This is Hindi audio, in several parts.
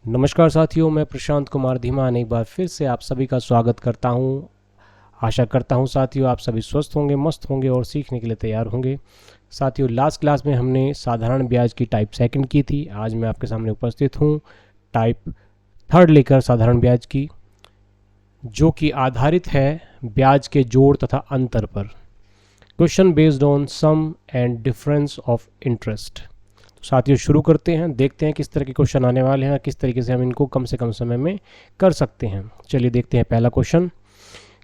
नमस्कार साथियों, मैं प्रशांत कुमार धीमान एक बार फिर से आप सभी का स्वागत करता हूं। आशा करता हूं साथियों आप सभी स्वस्थ होंगे, मस्त होंगे और सीखने के लिए तैयार होंगे। साथियों, लास्ट क्लास में हमने साधारण ब्याज की टाइप सेकंड की थी। आज मैं आपके सामने उपस्थित हूं टाइप थर्ड लेकर साधारण ब्याज की, जो कि आधारित है ब्याज के जोड़ तथा अंतर पर। Question based on sum and difference of interest. साथियों शुरू करते हैं, देखते हैं किस तरह के क्वेश्चन आने वाले हैं, किस तरीके से हम इनको कम से कम समय में कर सकते हैं। चलिए देखते हैं पहला क्वेश्चन।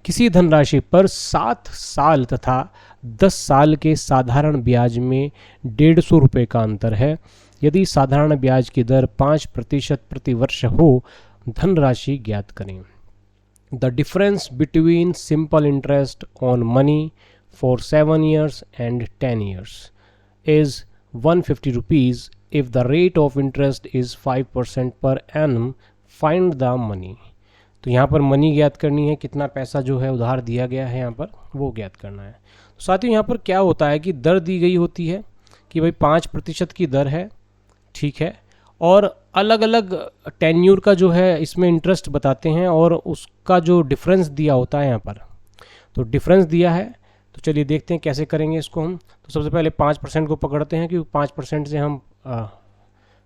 किसी धनराशि पर 7 साल तथा 10 साल के साधारण ब्याज में 150 रुपये का अंतर है। यदि साधारण ब्याज की दर 5% प्रति वर्ष हो, धनराशि ज्ञात करें। The difference between simple interest on money for 7 years and 10 years is 150 rupees if the rate of interest is 5% per annum. Find the money. तो यहाँ पर मनी ज्ञात करनी है, कितना पैसा जो है उधार दिया गया है यहाँ पर वो ज्ञात करना है। तो साथियों यहाँ पर क्या होता है कि दर दी गई होती है कि भाई 5% की दर है, ठीक है, और अलग अलग टेन्यूर का जो है इसमें इंटरेस्ट बताते हैं और उसका जो डिफरेंस दिया होता है यहाँ पर, तो डिफरेंस दिया है। तो चलिए देखते हैं कैसे करेंगे इसको हम। तो सबसे पहले 5% को पकड़ते हैं, क्योंकि 5% से हम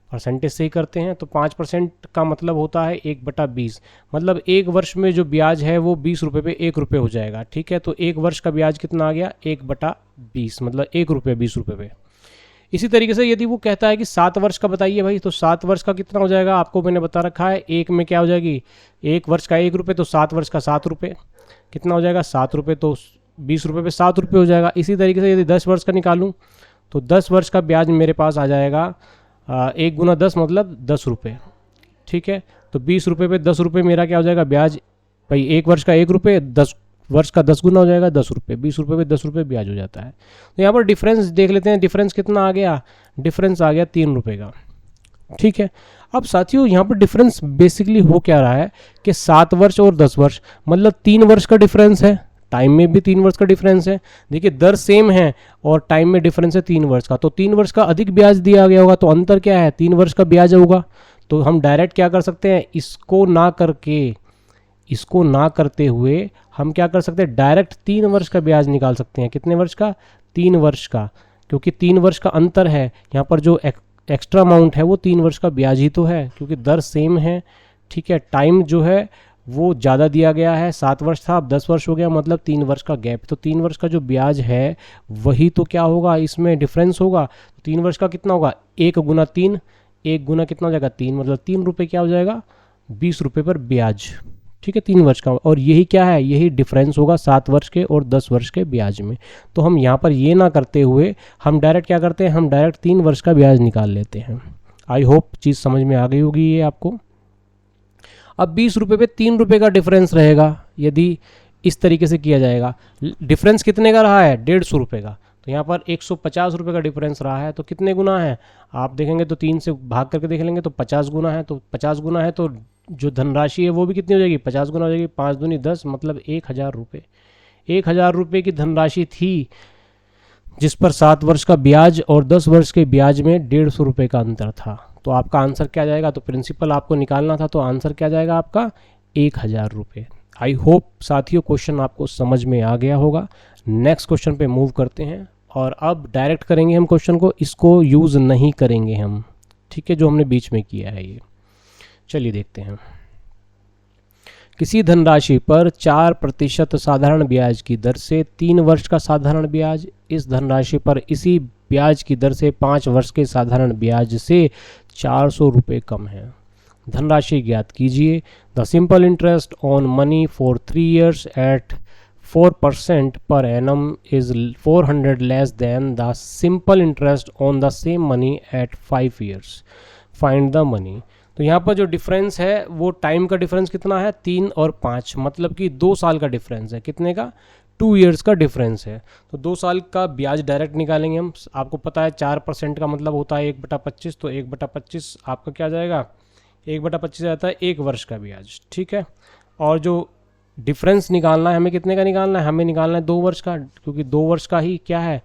परसेंटेज से ही करते हैं। तो 5% का मतलब होता है 1/20, मतलब एक वर्ष में जो ब्याज है वो 20 रुपये पे 1 रुपये हो जाएगा, ठीक है। तो एक वर्ष का ब्याज कितना आ गया, 1/20, मतलब 1 रुपये 20 रुपये पे। इसी तरीके से यदि वो कहता है कि 7 वर्ष का बताइए भाई, तो 7 वर्ष का कितना हो जाएगा, आपको मैंने बता रखा है। एक में क्या हो जाएगी, एक वर्ष का 1 रुपये, तो 7 वर्ष का 7 रुपये, कितना हो जाएगा 7 रुपये, तो 20 रुपये पे 7 रुपये हो जाएगा। इसी तरीके से यदि 10 वर्ष का निकालूं तो 10 वर्ष का ब्याज मेरे पास आ जाएगा 1 गुना 10 मतलब 10 रुपये, ठीक है। तो 20 रुपये पे 10 रुपये मेरा क्या हो जाएगा ब्याज, भाई एक वर्ष का 1 रुपये, 10 वर्ष का 10 गुना हो जाएगा 10 रुपये, 20 रुपये पे 10 रुपये ब्याज हो जाता है। तो यहाँ पर डिफरेंस देख लेते हैं, डिफरेंस कितना आ गया, डिफरेंस आ गया 3 रुपये का, ठीक है। अब साथियों यहाँ पर डिफरेंस बेसिकली हो क्या रहा है कि 7 वर्ष और 10 वर्ष मतलब 3 वर्ष का डिफरेंस है, टाइम में भी 3 वर्ष का डिफरेंस है। देखिए दर सेम है और टाइम में डिफरेंस है 3 वर्ष का, तो 3 वर्ष का अधिक ब्याज दिया गया होगा, तो अंतर क्या है, 3 वर्ष का ब्याज होगा। तो हम डायरेक्ट क्या कर सकते हैं, इसको ना करते हुए हम क्या कर सकते हैं, डायरेक्ट 3 वर्ष का ब्याज निकाल सकते हैं। कितने वर्ष का, 3 वर्ष का, क्योंकि 3 वर्ष का अंतर है यहाँ पर, जो एक्स्ट्रा अमाउंट है वो 3 वर्ष का ब्याज ही तो है, क्योंकि दर सेम है, ठीक है। टाइम जो है वो ज़्यादा दिया गया है, 7 वर्ष था अब 10 वर्ष हो गया, मतलब 3 वर्ष का गैप। तो 3 वर्ष का जो ब्याज है वही तो क्या होगा, इसमें डिफरेंस होगा। 3 वर्ष का कितना होगा, 1 गुना 3, 1 गुना कितना हो जाएगा 3, मतलब 3 रुपये क्या हो जाएगा 20 रुपये पर ब्याज, ठीक है, 3 वर्ष का। और यही क्या है, यही डिफरेंस होगा 7 वर्ष के और 10 वर्ष के ब्याज में। तो हम यहाँ पर ये ना करते हुए हम डायरेक्ट क्या करते हैं, हम डायरेक्ट 3 वर्ष का ब्याज निकाल लेते हैं। आई होप चीज़ समझ में आ गई होगी ये आपको। अब 20 रुपये पे 3 रुपये का डिफरेंस रहेगा यदि इस तरीके से किया जाएगा। डिफरेंस कितने का रहा है, 150 रुपये का, तो यहाँ पर 150 रुपये का डिफरेंस रहा है। तो कितने गुना है, आप देखेंगे तो 3 से भाग करके देख लेंगे तो 50 गुना है। तो 50 गुना है तो जो धनराशि है वो भी कितनी हो जाएगी, 50 गुना हो जाएगी, 5 दूनी 10, मतलब 1000 रुपये। 1000 रुपये की धनराशि थी जिस पर 7 वर्ष का ब्याज और 10 वर्ष के ब्याज में 150 रुपये का अंतर था। तो आपका आंसर क्या जाएगा, तो प्रिंसिपल आपको निकालना था, तो आंसर क्या जाएगा आपका 1000 रुपये। आई होप साथियों क्वेश्चन आपको समझ में आ गया होगा। नेक्स्ट क्वेश्चन पे मूव करते हैं, और अब डायरेक्ट करेंगे हम क्वेश्चन को, इसको यूज़ नहीं करेंगे हम, ठीक है, जो हमने बीच में किया है ये। चलिए देखते हैं। किसी धनराशि पर 4% साधारण ब्याज की दर से 3 वर्ष का साधारण ब्याज, इस धनराशि पर इसी ब्याज की दर से 5 वर्ष के साधारण ब्याज से 400 रुपये कम है। धनराशि ज्ञात कीजिए। The simple interest on money for 3 years at 4% per annum is 400 less than the simple interest on the same money at 5 years. Find the money. तो यहाँ पर जो डिफरेंस है वो टाइम का डिफरेंस कितना है, 3 और 5, मतलब कि 2 साल का डिफरेंस है। कितने का, 2 years का डिफरेंस है। तो 2 साल का ब्याज डायरेक्ट निकालेंगे हम। आपको पता है 4% का मतलब होता है 1/25, तो 1/25 आपका क्या जाएगा, 1/25 आता है 1 वर्ष का ब्याज, ठीक है। और जो डिफरेंस निकालना है हमें, कितने का निकालना है, हमें निकालना है 2 वर्ष का, क्योंकि 2 वर्ष का ही क्या है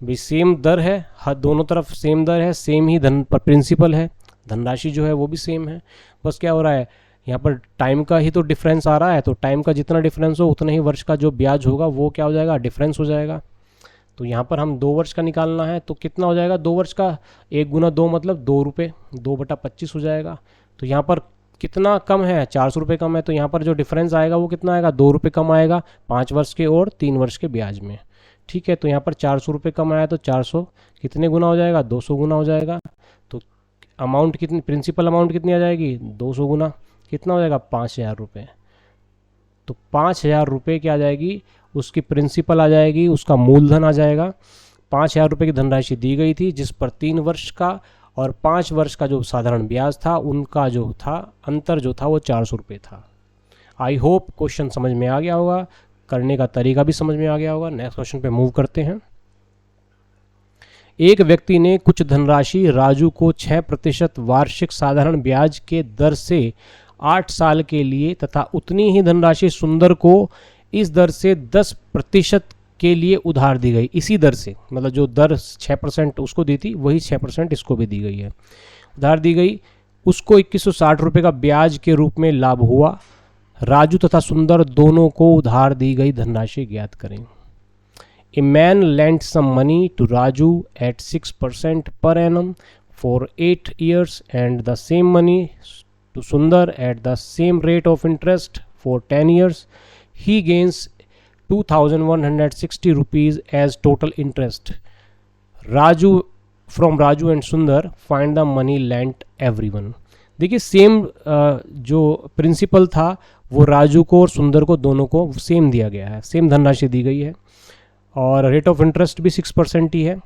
भी सेम दर है, हर दोनों तरफ सेम दर है, सेम ही धन पर प्रिंसिपल है, धनराशि जो है वो भी सेम है। बस क्या हो रहा है, यहाँ पर टाइम का ही तो डिफरेंस आ रहा है, तो टाइम का जितना डिफरेंस हो उतना ही वर्ष का जो ब्याज होगा वो क्या हो जाएगा, डिफरेंस हो जाएगा। तो यहाँ पर हम 2 वर्ष का निकालना है तो कितना हो जाएगा 2 वर्ष का, 1 गुना 2 मतलब 2 रुपये, 2/25 हो जाएगा। तो यहाँ पर कितना कम है, 400 रुपये कम है, तो यहाँ पर जो डिफरेंस आएगा वो कितना आएगा, 2 रुपये कम आएगा 5 वर्ष के और 3 वर्ष के ब्याज में। ठीक है, तो यहाँ पर 400 रुपये कम आया तो 400 कितने गुना हो जाएगा, 200 गुना हो जाएगा। तो अमाउंट कितनी, प्रिंसिपल अमाउंट कितनी आ जाएगी, 200 गुना कितना हो जाएगा, 5000 रुपये। तो 5000 रुपये क्या आ जाएगी, उसकी प्रिंसिपल आ जाएगी, उसका मूलधन आ जाएगा। 5000 रुपये की धनराशि दी गई थी जिस पर 3 वर्ष का और 5 वर्ष का जो साधारण ब्याज था उनका जो था अंतर जो था वो 400 रुपये था। आई होप क्वेश्चन समझ में आ गया होगा, करने का तरीका भी समझ में आ गया होगा। नेक्स्ट क्वेश्चन पे मूव करते हैं। एक व्यक्ति ने कुछ धनराशि राजू को 6% वार्षिक साधारण ब्याज के दर से 8 साल के लिए तथा उतनी ही धनराशि सुंदर को इस दर से 10% के लिए उधार दी गई। इसी दर से, मतलब जो दर 6% उसको दी थी वही 6% इसको भी दी गई है, उधार दी गई। उसको 2160 रुपये का ब्याज के रूप में लाभ हुआ। राजू तथा सुंदर दोनों को उधार दी गई धनराशि ज्ञात करें। A man lent some money to Raju at 6% per annum for 8 years and the same money to Sundar at the same rate of interest for 10 years. He gains 2160 rupees as total interest. From Raju and Sundar find the money lent everyone. देखिए सेम जो प्रिंसिपल था वो राजू को और सुंदर को दोनों को सेम दिया गया है, सेम धनराशि दी गई है और रेट ऑफ इंटरेस्ट भी 6% ही है।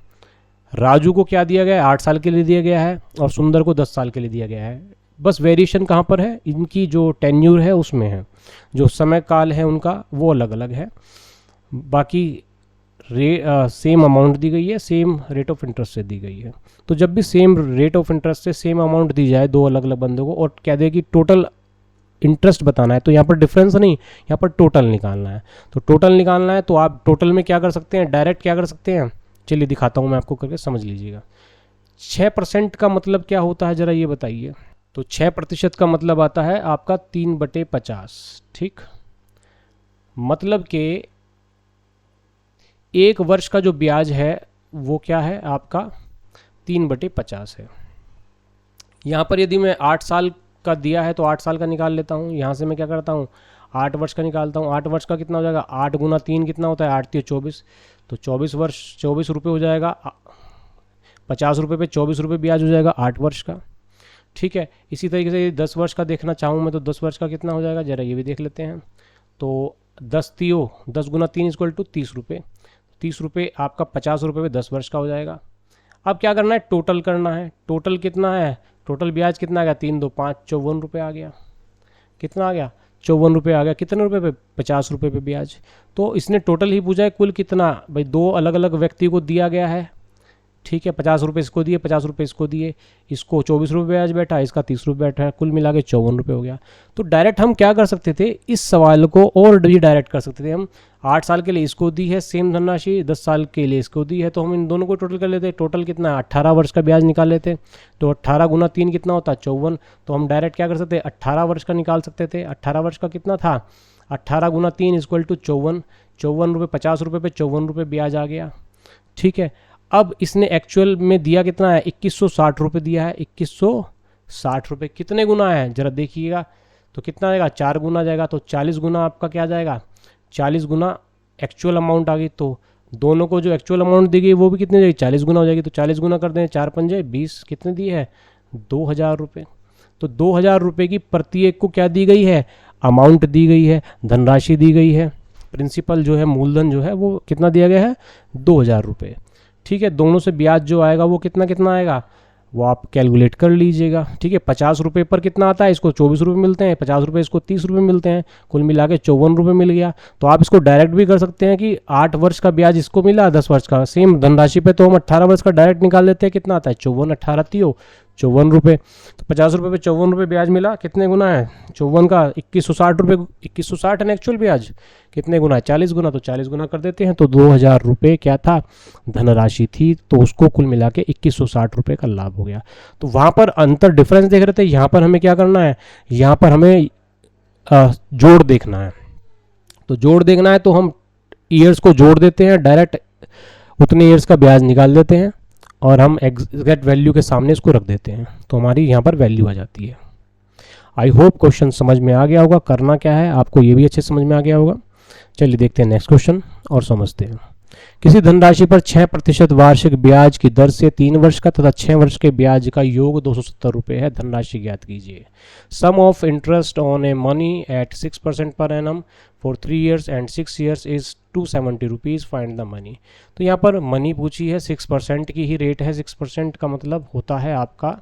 राजू को क्या दिया गया है, 8 साल के लिए दिया गया है और सुंदर को 10 साल के लिए दिया गया है। बस वेरिएशन कहाँ पर है, इनकी जो टेन्यूर है उसमें है, जो समय काल है उनका वो अलग अलग है। बाकी सेम अमाउंट दी गई है, सेम रेट ऑफ इंटरेस्ट से दी गई है। तो जब भी सेम रेट ऑफ इंटरेस्ट से सेम अमाउंट दी जाए दो अलग अलग बंदों को और कह दे कि टोटल इंटरेस्ट बताना है, तो यहाँ पर डिफरेंस नहीं, यहाँ पर टोटल निकालना है। तो टोटल निकालना है तो आप टोटल में क्या कर सकते हैं, डायरेक्ट क्या कर सकते हैं, चलिए दिखाता हूँ मैं आपको करके, समझ लीजिएगा। 6% का मतलब क्या होता है ज़रा ये बताइए। तो 6% का मतलब आता है आपका 3/50। ठीक, मतलब कि 1 वर्ष का जो ब्याज है वो क्या है आपका 3/50 है। यहाँ पर यदि मैं 8 साल का दिया है तो 8 साल का निकाल लेता हूँ। यहाँ से मैं क्या करता हूँ 8 वर्ष का निकालता हूँ। 8 वर्ष का कितना हो जाएगा, 8 गुना 3 कितना होता है, 8 3 24, तो 24 वर्ष 24 रुपये हो जाएगा। 50 रुपये पे 24 रुपये ब्याज हो जाएगा 8 वर्ष का। ठीक है, इसी तरीके से 10 वर्ष का देखना चाहूँ मैं तो 10 वर्ष का कितना हो जाएगा, ज़रा ये भी देख लेते हैं। तो 10 गुना 3 = 30 रुपये। 30 रुपये आपका 50 रुपये में 10 वर्ष का हो जाएगा। अब क्या करना है, टोटल करना है। टोटल कितना है, टोटल ब्याज कितना आ गया, 3 2 5 54 रुपये आ गया। कितना आ गया, 54 रुपये आ गया। कितने रुपये पे, 50 रुपये पे ब्याज। तो इसने टोटल ही पूछा है, कुल कितना, भाई 2 अलग अलग व्यक्ति को दिया गया है। ठीक है, 50 रुपये इसको दिए, 50 रुपये इसको दिए, इसको 24 रुपये ब्याज बैठा, इसका 30 रुपये बैठा है, कुल मिला के 54 रुपये हो गया। तो डायरेक्ट हम क्या कर सकते थे, इस सवाल को और भी डायरेक्ट कर सकते थे हम। 8 साल के लिए इसको दी है सेम धनराशि, 10 साल के लिए इसको दी है, तो हम इन दोनों को टोटल कर लेते। टोटल कितना है, 18 वर्ष का ब्याज निकाल लेते। तो 18 गुना 3 कितना होता है, 54। तो हम डायरेक्ट क्या कर सकते, 18 वर्ष का निकाल सकते थे। 18 वर्ष का कितना था, 18 गुना 3 = 54। 54 रुपये, 50 रुपये पे 54 रुपये ब्याज आ गया। ठीक है, अब इसने एक्चुअल में दिया कितना है, 2160 रुपये दिया है। 2160 रुपये कितने गुना है जरा देखिएगा, तो कितना आएगा, 4 गुना जाएगा। तो 40 गुना आपका क्या जाएगा, 40 गुना एक्चुअल अमाउंट आ गई। तो दोनों को जो एक्चुअल अमाउंट दी गई वो भी कितनी जाएगी, 40 गुना हो जाएगी। तो 40 गुना कर दें, 4 पंजे 20, कितने दी है, 2000 रुपये। तो 2000 रुपये की प्रत्येक को क्या दी गई है, अमाउंट दी गई है, धनराशि दी गई है। प्रिंसिपल जो है, मूलधन जो है वो कितना दिया गया है, 2000 रुपये। ठीक है, दोनों से ब्याज जो आएगा वो कितना कितना आएगा वो आप कैलकुलेट कर लीजिएगा। ठीक है, 50 रुपये पर कितना आता है, इसको 24 रुपये मिलते हैं, 50 रुपये इसको 30 रुपये मिलते हैं, कुल मिला के 54 रुपये मिल गया। तो आप इसको डायरेक्ट भी कर सकते हैं कि 8 वर्ष का ब्याज इसको मिला, 10 वर्ष का सेम धनराशि पे, तो हम 18 वर्ष का डायरेक्ट निकाल लेते हैं। कितना आता है, 54 18 30 54 रुपये। तो 50 रुपये पे 54 रुपये ब्याज मिला, कितने गुना है 54 का 2160 रुपये, 2160 है ना एक्चुअल ब्याज, कितने गुना है 40 गुना, तो 40 गुना कर देते हैं। तो 2000 रुपये क्या था धनराशि थी, तो उसको कुल मिला के 2160 रुपये का लाभ हो गया। तो वहाँ पर अंतर डिफरेंस देख रहे थे, यहाँ पर हमें क्या करना है, यहाँ पर हमें जोड़ देखना है। तो जोड़ देखना है तो हम ईयर्स को जोड़ देते हैं, डायरेक्ट उतने ईयर्स का ब्याज निकाल देते हैं और हम एग्जैक्ट वैल्यू के सामने इसको रख देते हैं, तो हमारी यहाँ पर वैल्यू आ जाती है। आई होप क्वेश्चन समझ में आ गया होगा। करना क्या है आपको ये भी अच्छे समझ में आ गया होगा। चलिए देखते हैं नेक्स्ट क्वेश्चन और समझते हैं। किसी धनराशि पर 6% वार्षिक ब्याज की दर से 3 वर्ष का तथा 6 वर्ष के ब्याज का योग 270 रुपये है। धनराशि ज्ञात कीजिए। Sum of interest on a money at 6% per annum for 3 years and 6 years is 270 rupees, find the money. तो यहाँ पर मनी पूछी है, 6% की ही रेट है। 6% का मतलब होता है आपका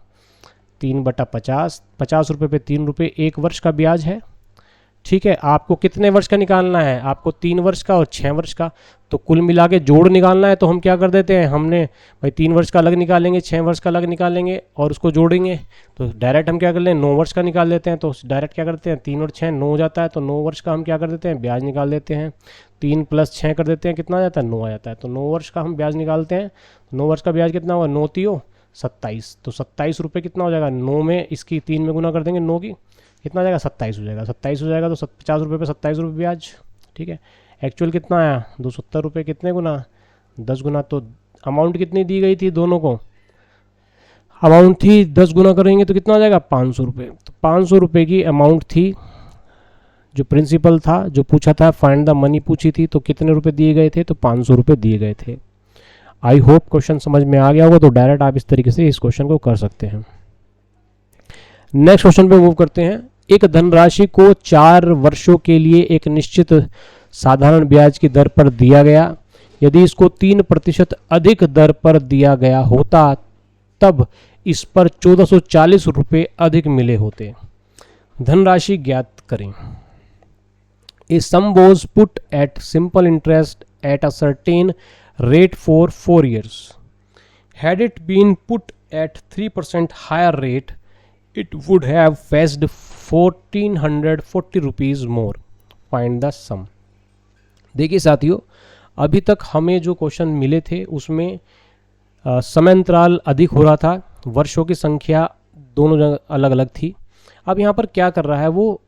3/50, 50 रुपये पे 3 रुपये, 1 वर्ष का ब्याज है। ठीक है, आपको कितने वर्ष का निकालना है, आपको 3 वर्ष का और 6 वर्ष का। तो कुल मिला के जोड़ निकालना है, तो हम क्या कर देते हैं, हमने भाई 3 वर्ष का अलग निकालेंगे, 6 वर्ष का अलग निकालेंगे और उसको जोड़ेंगे। तो डायरेक्ट हम क्या कर लें, 9 वर्ष का निकाल लेते हैं। तो डायरेक्ट क्या करते हैं, 3 और 6 9 हो जाता है, तो 9 वर्ष का हम क्या कर देते हैं, ब्याज निकाल देते हैं। 3 + 6 कर देते हैं, कितना आ जाता है, 9 आ जाता है। तो 9 वर्ष का हम ब्याज निकालते हैं। 9 वर्ष का ब्याज कितना हुआ, 9 × 3 = 27। तो 27 रुपये कितना हो जाएगा, 9 में इसकी 3 में गुना कर देंगे, 9 की कितना आ जाएगा, 27 हो जाएगा। 27 हो जाएगा तो 50 रुपये पे 27 रुपये ब्याज। ठीक है, एक्चुअल कितना आया 270 रुपये, कितने गुना 10 गुना। तो अमाउंट कितनी दी गई थी, दोनों को अमाउंट थी 10 गुना करेंगे तो कितना आ जाएगा 500 रुपये। तो 500 रुपये की अमाउंट थी, जो प्रिंसिपल था, जो पूछा था फाइंड द मनी पूछी थी, तो कितने रुपए दिए गए थे, तो 500 रुपये दिए गए थे। आई होप क्वेश्चन समझ में आ गया होगा। तो डायरेक्ट आप इस तरीके से इस क्वेश्चन को कर सकते हैं। नेक्स्ट क्वेश्चन पे मूव करते हैं। एक धनराशि को 4 वर्षों के लिए एक निश्चित साधारण ब्याज की दर पर दिया गया। यदि इसको 3% अधिक दर पर दिया गया होता तब इस पर 1440 रुपये अधिक मिले होते। धनराशि ज्ञात करें। A sum was put at simple interest at a certain rate for 4 years. Had it been put at 3% higher rate, it would have fetched 1440 rupees more. Find the sum. देखिए साथियों, अभी तक हमें जो क्वेश्चन मिले थे उसमें समय अंतराल अधिक हो रहा था, वर्षों की संख्या दोनों जगह अलग अलग थी। अब यहाँ पर क्या कर रहा है वो,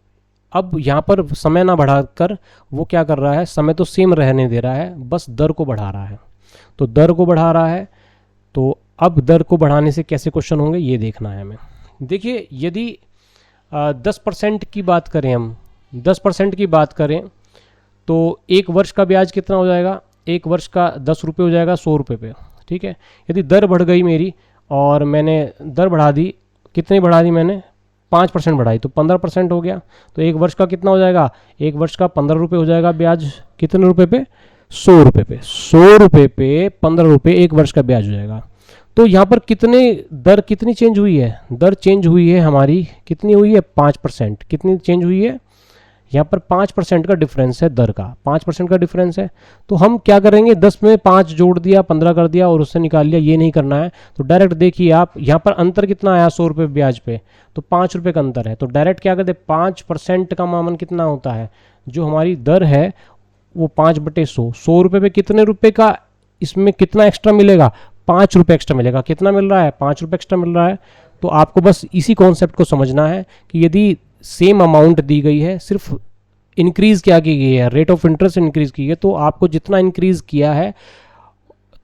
अब यहाँ पर समय ना बढ़ाकर वो क्या कर रहा है, समय तो सेम रहने दे रहा है, बस दर को बढ़ा रहा है। तो दर को बढ़ा रहा है, तो अब दर को बढ़ाने से कैसे क्वेश्चन होंगे ये देखना है हमें। देखिए, यदि 10% की बात करें, हम 10% की बात करें तो 1 वर्ष का ब्याज कितना हो जाएगा, 1 वर्ष का 10 रुपये हो जाएगा 100 रुपये पे। ठीक है, यदि दर बढ़ गई मेरी और मैंने दर बढ़ा दी, कितनी बढ़ा दी मैंने, 5% बढ़ाई, तो 15% हो गया। तो 1 वर्ष का कितना हो जाएगा, 1 वर्ष का 15 रुपये हो जाएगा ब्याज, कितने रुपये पे, 100 रुपये पे। 100 रुपये पे 15 रुपये 1 वर्ष का ब्याज हो जाएगा। तो यहाँ पर दर कितनी चेंज हुई है, दर चेंज हुई है हमारी, कितनी हुई है 5%। कितनी चेंज हुई है, यहाँ पर 5% का डिफरेंस है, दर का 5% का डिफरेंस है। तो हम क्या करेंगे, 10 में 5 जोड़ दिया, 15 कर दिया और उससे निकाल लिया, ये नहीं करना है। तो डायरेक्ट देखिए आप, यहाँ पर अंतर कितना आया 100 रुपये ब्याज पे, तो 5 रुपये का अंतर है। तो डायरेक्ट क्या करते, 5% का मामन कितना होता है, जो हमारी दर है वो 5/100। 100 रुपये पे कितने रुपये का, इसमें कितना एक्स्ट्रा मिलेगा, 5 रुपये एक्स्ट्रा मिलेगा। कितना मिल रहा है, 5 रुपये एक्स्ट्रा मिल रहा है। तो आपको बस इसी कॉन्सेप्ट को समझना है कि यदि सेम अमाउंट दी गई है, सिर्फ इंक्रीज क्या की गई है, रेट ऑफ इंटरेस्ट इंक्रीज की है, तो आपको जितना इंक्रीज किया है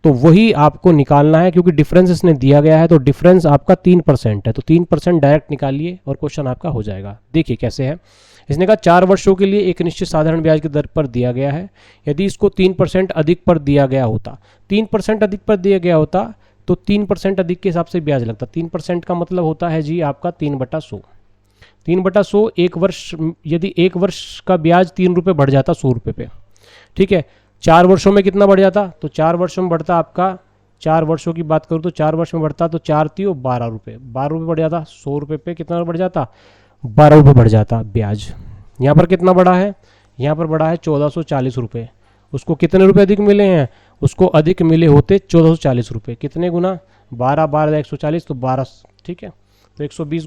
तो वही आपको निकालना है, क्योंकि डिफरेंस इसने दिया गया है। तो डिफरेंस आपका 3% है, तो 3% डायरेक्ट निकालिए और क्वेश्चन आपका हो जाएगा। देखिए कैसे है, इसने कहा 4 वर्षों के लिए एक निश्चित साधारण ब्याज की दर पर दिया गया है। यदि इसको 3% अधिक पर दिया गया होता, 3% अधिक पर दिया गया होता तो 3% अधिक के हिसाब से ब्याज लगता। 3% का मतलब होता है जी आपका 3/100। 3/100 1 वर्ष, यदि 1 वर्ष का ब्याज 3 रुपये बढ़ जाता 100 रुपये पे, ठीक है, 4 वर्षों में कितना बढ़ जाता, तो 4 वर्षों में बढ़ता आपका, 4 वर्षों की बात करूँ तो 4 वर्ष में बढ़ता तो 4 × 3 = 12 रुपये, 12 रुपये बढ़ जाता। 100 रुपये पे कितना बढ़ जाता, 12 रुपये बढ़ जाता ब्याज। यहाँ पर कितना बढ़ा है, यहाँ पर बढ़ा है 1440 रुपये। उसको कितने रुपये अधिक मिले हैं, उसको अधिक मिले होते 1440 रुपये। कितने गुना, 12 × 12 = 140, तो 12 ठीक है। तो 120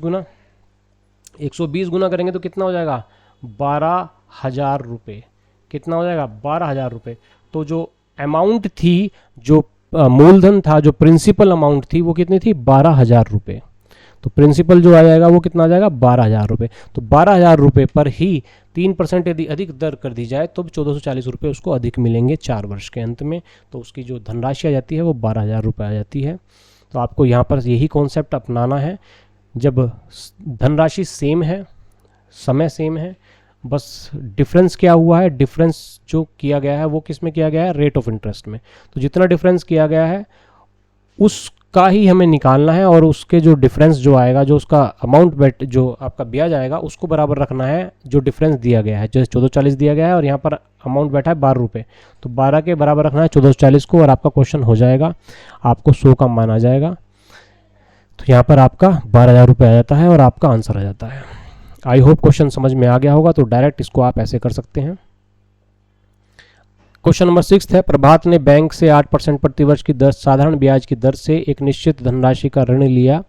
गुना करेंगे तो कितना हो जाएगा 12,000 रुपये। कितना हो जाएगा 12,000 रुपये। तो जो अमाउंट थी, जो मूलधन था, जो प्रिंसिपल अमाउंट थी वो कितनी थी 12,000 रुपये। तो प्रिंसिपल जो आ जाएगा वो कितना आ जाएगा 12,000 रुपये। तो 12,000 रुपये पर ही 3% यदि अधिक दर कर दी जाए तो 1,440 रुपये उसको अधिक मिलेंगे 4 वर्ष के अंत में। तो उसकी जो धनराशि आ जाती है वो 12,000 रुपये आ जाती है। तो आपको यहाँ पर यही कॉन्सेप्ट अपनाना है। जब धनराशि सेम है, समय सेम है, बस डिफरेंस क्या हुआ है, डिफरेंस जो किया गया है वो किस में किया गया है, रेट ऑफ इंटरेस्ट में। तो जितना डिफरेंस किया गया है उसका ही हमें निकालना है, और उसके जो डिफरेंस जो आएगा, जो उसका अमाउंट जो आपका ब्याज आएगा उसको बराबर रखना है जो डिफरेंस दिया गया है। जैसे 1440 दिया गया है और यहाँ पर अमाउंट बैठा है 12 रुपये, तो 12 के बराबर रखना है 1440 को, और आपका क्वेश्चन हो जाएगा, आपको 100 का मान आ जाएगा। तो यहाँ पर आपका 12,000 रुपये आ जाता है और आपका आंसर आ जाता है। आई होप क्वेश्चन समझ में आ गया होगा। तो डायरेक्ट इसको आप ऐसे कर सकते हैं। क्वेश्चन नंबर 6 है, प्रभात ने बैंक से 8% प्रतिवर्ष की दर साधारण ब्याज की दर से एक निश्चित धनराशि का ऋण लिया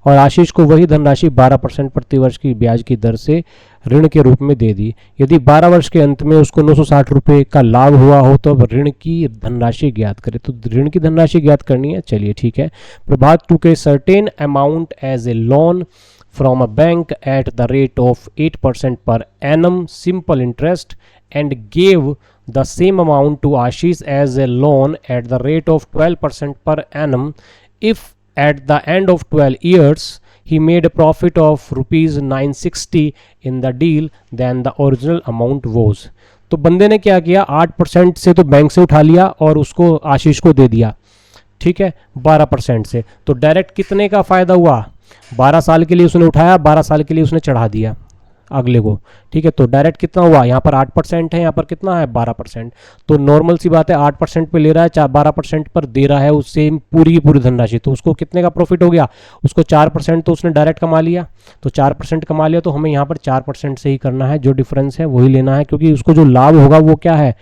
और आशीष को वही धनराशि 12% प्रतिवर्ष की ब्याज की दर से ऋण के रूप में दे दी। यदि 12 वर्ष के अंत में उसको 960 रुपये का लाभ हुआ हो तो अब ऋण की धनराशि ज्ञात करें। तो ऋण की धनराशि ज्ञात करनी है, चलिए ठीक है। Prabhat took certain amount as a loan from a bank at the rate of 8% per annum simple interest and gave the same amount to Ashish as a loan at the rate of 12% per annum. If at the end of 12 years he made a profit of rupees 960 in the deal, then the original amount was. तो बंदे ने क्या किया, 8% से तो बैंक से उठा लिया और उसको आशीष को दे दिया, ठीक है, 12% से। तो डायरेक्ट कितने का फ़ायदा हुआ, 12 साल के लिए उसने उठाया, 12 साल के लिए उसने चढ़ा दिया अगले को, ठीक है। तो डायरेक्ट कितना हुआ, यहाँ पर 8% है, यहाँ पर कितना है 12%। तो नॉर्मल सी बात है, 8% पे ले रहा है, 12% पर दे रहा है उससे पूरी की पूरी धनराशि। तो उसको कितने का प्रॉफिट हो गया, उसको 4% तो उसने डायरेक्ट कमा लिया। तो 4% कमा लिया, तो हमें यहाँ पर 4% से ही करना है, जो डिफरेंस है वही लेना है, क्योंकि उसको जो लाभ होगा वो क्या है,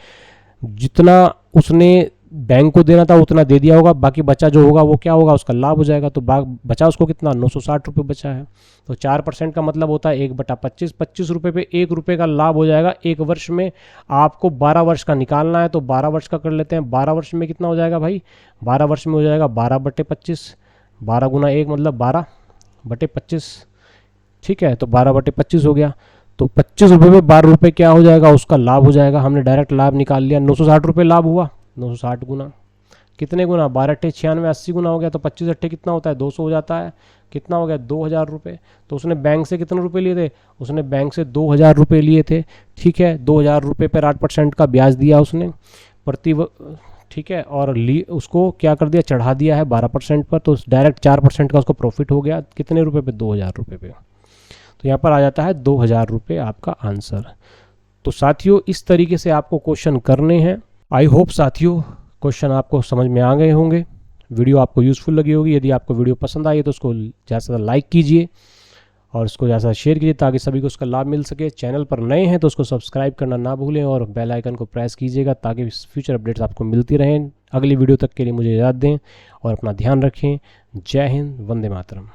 जितना उसने बैंक को देना था उतना दे दिया होगा, बाकी बचा जो होगा वो क्या होगा, उसका लाभ हो जाएगा। तो बचा उसको कितना 960 रुपये बचा है। तो 4% का मतलब होता है 1/25, 25 रुपये पे 1 रुपये का लाभ हो जाएगा एक वर्ष में। आपको 12 वर्ष का निकालना है, तो 12 वर्ष का कर लेते हैं। 12 वर्ष में कितना हो जाएगा भाई, 12 वर्ष में हो जाएगा 12/25, 12 गुना 1 मतलब 12/25, ठीक है। तो 12/25 हो गया। तो 25 रुपये में 12 रुपये क्या हो जाएगा, उसका लाभ हो जाएगा। हमने डायरेक्ट लाभ निकाल लिया, 960 रुपये लाभ हुआ। 960 गुना कितने गुना, 12 × 96 80 गुना हो गया। तो 25 अट्ठे कितना होता है, 200 हो जाता है। कितना हो गया 2,000 रुपये। तो उसने बैंक से कितने रुपए लिए थे, उसने बैंक से 2,000 रुपये लिए थे, ठीक है। 2,000 रुपये पर 8% का ब्याज दिया उसने ठीक है। और उसको क्या कर दिया, चढ़ा दिया है 12% पर। तो डायरेक्ट 4% का उसको प्रॉफिट हो गया, कितने रुपये पे, 2,000 रुपये पे। तो यहाँ पर आ जाता है 2,000 रुपये आपका आंसर। तो साथियों इस तरीके से आपको क्वेश्चन करने हैं। आई होप साथियों क्वेश्चन आपको समझ में आ गए होंगे, वीडियो आपको यूज़फुल लगी होगी। यदि आपको वीडियो पसंद आई है तो उसको ज़्यादा से ज़्यादा लाइक कीजिए और उसको ज़्यादा शेयर कीजिए ताकि सभी को उसका लाभ मिल सके। चैनल पर नए हैं तो उसको सब्सक्राइब करना ना भूलें और बेल आइकन को प्रेस कीजिएगा ताकि फ्यूचर अपडेट्स आपको मिलती रहें। अगली वीडियो तक के लिए मुझे इजाज़त दें और अपना ध्यान रखें। जय हिंद, वंदे मातरम।